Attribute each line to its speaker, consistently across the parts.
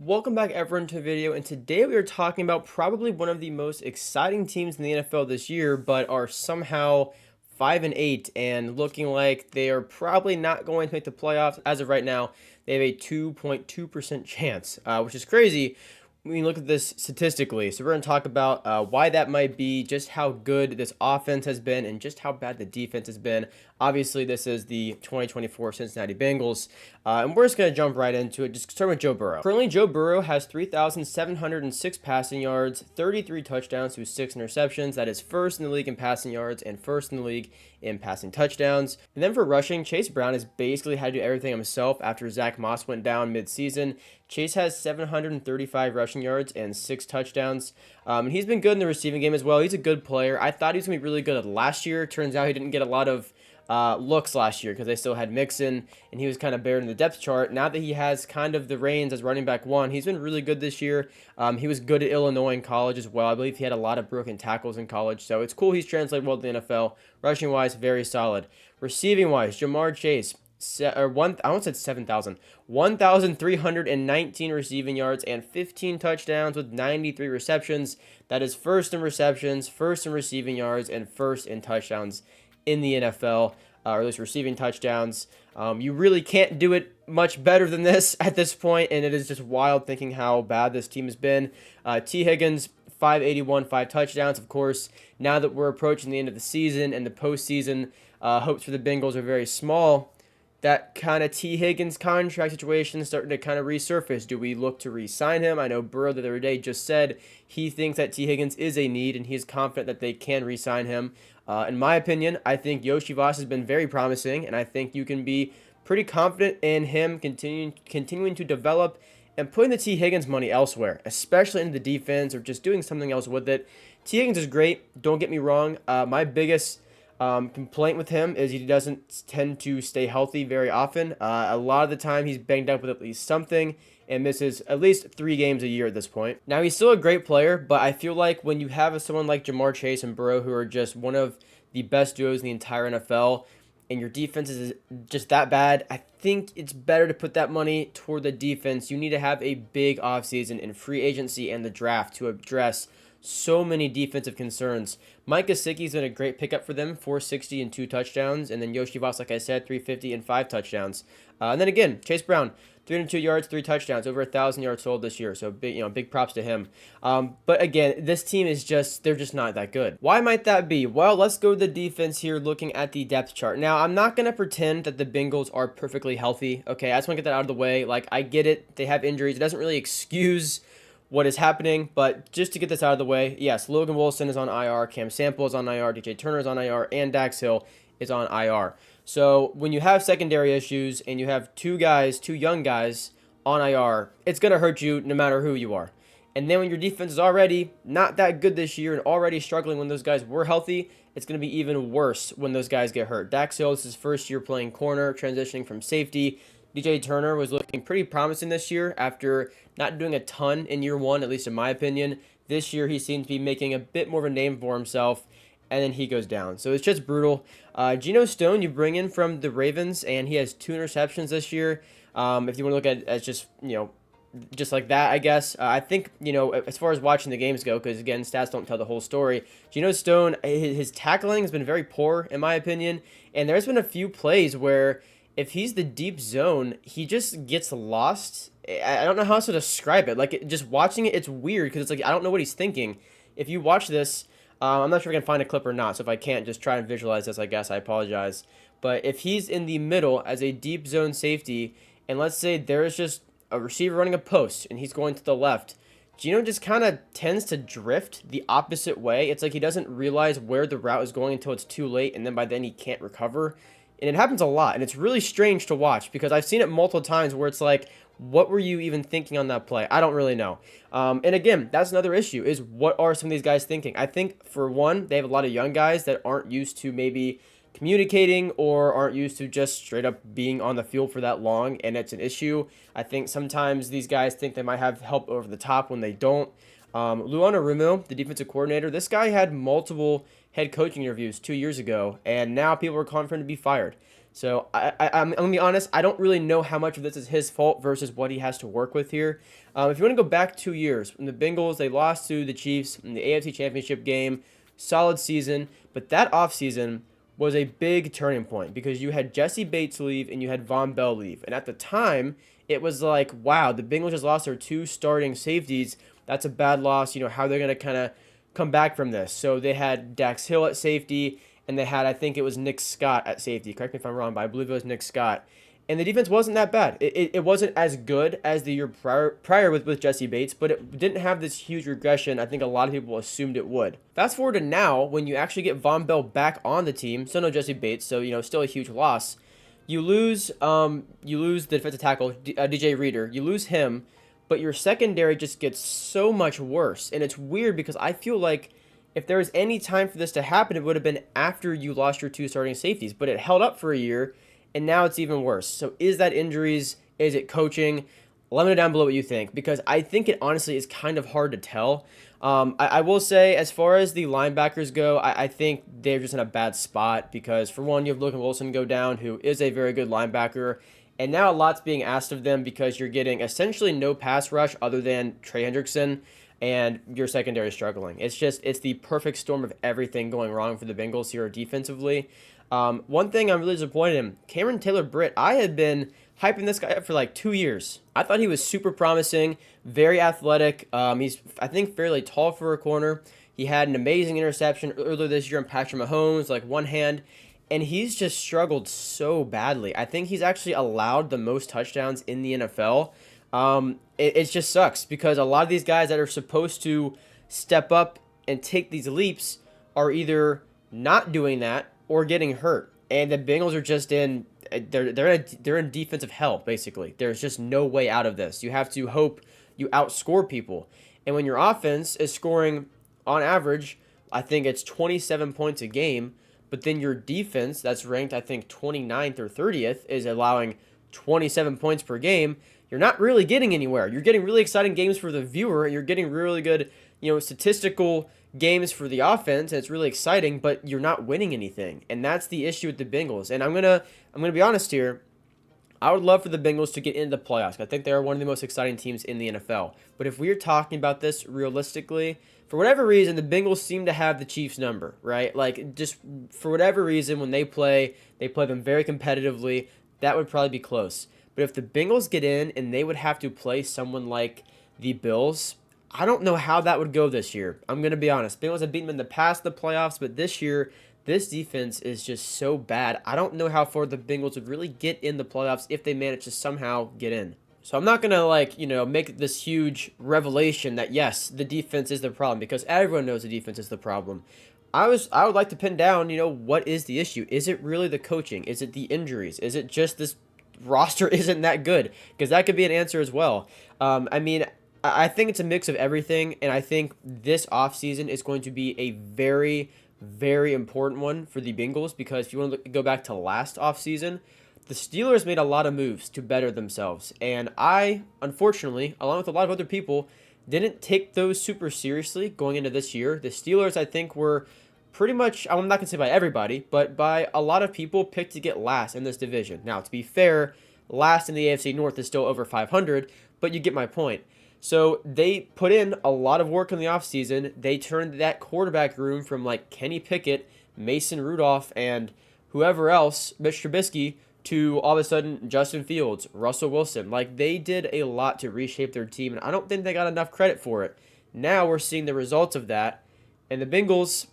Speaker 1: Welcome back everyone to the video, and today we are talking about probably one of the most exciting teams in the NFL this year, but are somehow 5-8 and looking like they are probably not going to make the playoffs. As of right now, they have a 2.2% chance, which is crazy when you look at this statistically. So we're going to talk about why that might be, just how good this offense has been, and just how bad the defense has been. Obviously, this is the 2024 Cincinnati Bengals, and we're just going to jump right into it. Just start with Joe Burrow. Currently, Joe Burrow has 3,706 passing yards, 33 touchdowns to 6 interceptions. That is first in the league in passing yards and first in the league in passing touchdowns. And then for rushing, Chase Brown has basically had to do everything himself after Zach Moss went down midseason. Chase has 735 rushing yards and 6 touchdowns. And he's been good in the receiving game as well. He's a good player. I thought he was going to be really good last year. Turns out he didn't get a lot of looks last year because they still had Mixon, and he was kind of buried in the depth chart. Now that he has kind of the reins as running back one, he's been really good this year. He was good at Illinois in college as well. I believe he had a lot of broken tackles in college, so it's cool he's translated well to the NFL. Rushing wise, very solid. Receiving wise, Jamar Chase, I almost said 7,000. 1,319 receiving yards and 15 touchdowns with 93 receptions. That is first in receptions, first in receiving yards, and first in touchdowns in the NFL, or at least receiving touchdowns. You really can't do it much better than this at this point, and it is just wild thinking how bad this team has been. T. Higgins, 581, 5 touchdowns. Of course, now that we're approaching the end of the season and the postseason hopes for the Bengals are very small, that kind of T. Higgins contract situation is starting to kind of resurface. Do we look to re-sign him? I know Burrow the other day just said he thinks that T. Higgins is a need, and he's confident that they can re-sign him. In my opinion, I think Yoshi Voss has been very promising, and I think you can be pretty confident in him continuing to develop and putting the T. Higgins money elsewhere, especially into the defense or just doing something else with it. T. Higgins is great. Don't get me wrong. My biggest complaint with him is he doesn't tend to stay healthy very often. A lot of the time he's banged up with at least something and misses at least 3 games a year at this point. Now, he's still a great player, but I feel like when you have someone like Jamar Chase and Burrow, who are just one of the best duos in the entire NFL, and your defense is just that bad, I think it's better to put that money toward the defense. You need to have a big offseason in free agency and the draft to address so many defensive concerns. Mike Gesicki's been a great pickup for them, 460 and 2 touchdowns. And then Yoshi Voss, like I said, 350 and 5 touchdowns. And then again, Chase Brown, 302 yards, 3 touchdowns, over 1,000 yards sold this year. So big props to him. But again, this team is they're just not that good. Why might that be? Well, let's go to the defense here, looking at the depth chart. Now, I'm not going to pretend that the Bengals are perfectly healthy. Okay, I just want to get that out of the way. Like, I get it. They have injuries. It doesn't really excuse what is happening, but just to get this out of the way, yes, Logan Wilson is on IR, Cam Sample is on IR, DJ Turner is on IR, and Dax Hill is on IR. So when you have secondary issues and you have two young guys on IR, it's going to hurt you no matter who you are. And then when your defense is already not that good this year and already struggling when those guys were healthy, it's going to be even worse when those guys get hurt. Dax Hill is his first year playing corner, transitioning from safety. DJ Turner was looking pretty promising this year after not doing a ton in year one, at least in my opinion. This year, he seems to be making a bit more of a name for himself, and then he goes down. So it's just brutal. Geno Stone, you bring in from the Ravens, and he has 2 interceptions this year. If you want to look at it as just like that, I guess. I think, as far as watching the games go, because, again, stats don't tell the whole story, Geno Stone, his tackling has been very poor, in my opinion, and there's been a few plays where if he's the deep zone, he just gets lost. I don't know how else to describe it. Like, just watching it, it's weird because it's like I don't know what he's thinking. If you watch this, I'm not sure if I can find a clip or not. So if I can't, just try and visualize this, I guess. I apologize. But if he's in the middle as a deep zone safety, and let's say there's just a receiver running a post and he's going to the left, Geno just kind of tends to drift the opposite way. It's like he doesn't realize where the route is going until it's too late, and then by then he can't recover. And it happens a lot, and it's really strange to watch because I've seen it multiple times where it's like, what were you even thinking on that play? I don't really know. And again, that's another issue, is what are some of these guys thinking? I think, for one, they have a lot of young guys that aren't used to maybe communicating or aren't used to just straight up being on the field for that long, and it's an issue. I think sometimes these guys think they might have help over the top when they don't. Luan Arumo, the defensive coordinator, this guy had multiple head coaching interviews 2 years ago, and now people are calling for him to be fired. So I'm going to be honest, I don't really know how much of this is his fault versus what he has to work with here. If you want to go back 2 years, when the Bengals, they lost to the Chiefs in the AFC Championship game, solid season, but that offseason was a big turning point because you had Jesse Bates leave and you had Von Bell leave. And at the time, it was like, wow, the Bengals just lost their two starting safeties. That's a bad loss. How they're going to kind of come back from this. So they had Dax Hill at safety, and they had, I think it was Nick Scott at safety. Correct me if I'm wrong, but I believe it was Nick Scott. And the defense wasn't that bad. It wasn't as good as the year prior with Jesse Bates, but it didn't have this huge regression I think a lot of people assumed it would. Fast forward to now, when you actually get Von Bell back on the team, still no Jesse Bates, so still a huge loss. You lose the defensive tackle, DJ Reader. You lose him, but your secondary just gets so much worse. And it's weird because I feel like if there was any time for this to happen, it would have been after you lost your two starting safeties. But it held up for a year, and now it's even worse. So is that injuries? Is it coaching? Let me know down below what you think, because I think it honestly is kind of hard to tell. I will say, as far as the linebackers go, I think they're just in a bad spot because, for one, you have Logan Wilson go down, who is a very good linebacker, and now a lot's being asked of them because you're getting essentially no pass rush other than Trey Hendrickson, and your secondary is struggling. It's the perfect storm of everything going wrong for the Bengals here defensively. One thing I'm really disappointed in, Cameron Taylor-Britt, I had been hyping this guy up for like 2 years. I thought he was super promising, very athletic. He's, I think, fairly tall for a corner. He had an amazing interception earlier this year on Patrick Mahomes, like one hand, and he's just struggled so badly. I think he's actually allowed the most touchdowns in the NFL. It just sucks because a lot of these guys that are supposed to step up and take these leaps are either not doing that or getting hurt. And the Bengals are just in they're in defensive hell, basically. There's just no way out of this. You have to hope you outscore people. And when your offense is scoring on average, I think it's 27 points a game, but then your defense that's ranked I think 29th or 30th is allowing 27 points per game, you're not really getting anywhere. You're getting really exciting games for the viewer, and you're getting really good, statistical games for the offense, and it's really exciting, but you're not winning anything. And that's the issue with the Bengals. And I'm gonna be honest here. I would love for the Bengals to get into the playoffs. I think they're one of the most exciting teams in the NFL. But if we're talking about this realistically, for whatever reason, the Bengals seem to have the Chiefs number, right? Like, just for whatever reason, when they play them very competitively. That would probably be close. But if the Bengals get in and they would have to play someone like the Bills, I don't know how that would go this year. I'm going to be honest. Bengals have beaten them in the past, the playoffs, but this year, this defense is just so bad. I don't know how far the Bengals would really get in the playoffs if they manage to somehow get in. So I'm not going to, make this huge revelation that, yes, the defense is the problem, because everyone knows the defense is the problem. I would like to pin down, what is the issue? Is it really the coaching? Is it the injuries? Is it just this roster isn't that good? Because that could be an answer as well. I think it's a mix of everything, and I think this offseason is going to be a very, very important one for the Bengals, because if you want to go back to last offseason, the Steelers made a lot of moves to better themselves, and I, unfortunately, along with a lot of other people, didn't take those super seriously going into this year. The Steelers, I think, were pretty much, I'm not going to say by everybody, but by a lot of people, picked to get last in this division. Now, to be fair, last in the AFC North is still over 500, but you get my point. So they put in a lot of work in the offseason. They turned that quarterback room from like Kenny Pickett, Mason Rudolph, and whoever else, Mitch Trubisky, to all of a sudden Justin Fields, Russell Wilson. Like, they did a lot to reshape their team, and I don't think they got enough credit for it. Now we're seeing the results of that, and the Bengals,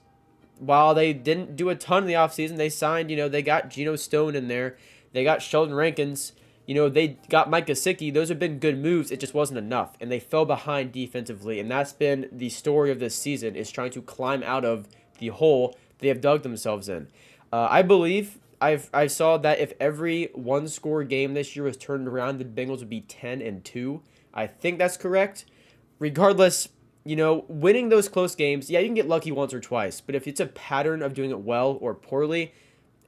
Speaker 1: while they didn't do a ton in the offseason, they signed, they got Geno Stone in there, they got Sheldon Rankins, they got Mike Gesicki. Those have been good moves. It just wasn't enough, and they fell behind defensively, and that's been the story of this season, is trying to climb out of the hole they have dug themselves in. I believe I saw that if every one-score game this year was turned around, the Bengals would be 10-2. I think that's correct. Regardless, winning those close games, yeah, you can get lucky once or twice, but if it's a pattern of doing it well or poorly,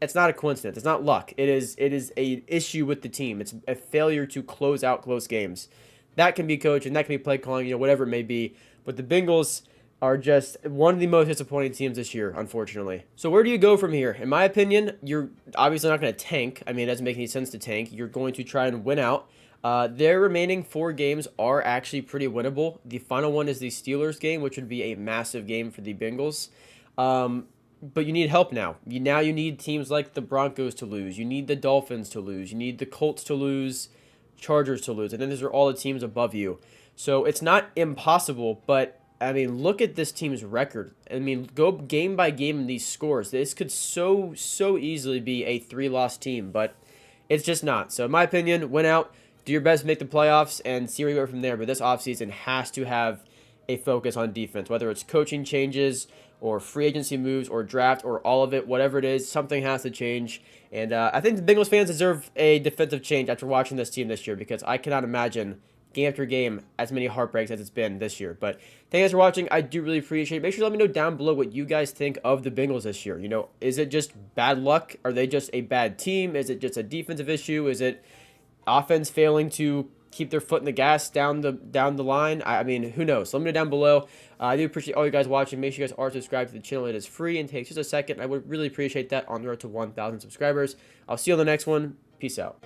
Speaker 1: it's not a coincidence. It's not luck. It is a issue with the team. It's a failure to close out close games. That can be coaching, that can be play calling, whatever it may be. But the Bengals, are just one of the most disappointing teams this year, unfortunately. So where do you go from here? In my opinion, you're obviously not going to tank. I mean, it doesn't make any sense to tank. You're going to try and win out. Their remaining 4 games are actually pretty winnable. The final one is the Steelers game, which would be a massive game for the Bengals. But you need help now. You need teams like the Broncos to lose. You need the Dolphins to lose. You need the Colts to lose, Chargers to lose. And then these are all the teams above you. So it's not impossible, but I mean, look at this team's record. I mean, go game by game in these scores. This could so easily be a 3-loss team, but it's just not. So in my opinion, win out, do your best to make the playoffs, and see where you go from there. But this offseason has to have a focus on defense, whether it's coaching changes or free agency moves or draft or all of it, whatever it is, something has to change. And I think the Bengals fans deserve a defensive change after watching this team this year, because I cannot imagine game after game as many heartbreaks as it's been this year. But thank you guys for watching. I do really appreciate it. Make sure to let me know down below what you guys think of the Bengals this year. Is it just bad luck? Are they just a bad team? Is it just a defensive issue? Is it offense failing to keep their foot in the gas down the line? I mean, who knows? So let me know down below. I do appreciate all you guys watching. Make sure you guys are subscribed to the channel. It is free and takes just a second. I would really appreciate that on the road to 1,000 subscribers. I'll see you on the next one. Peace out.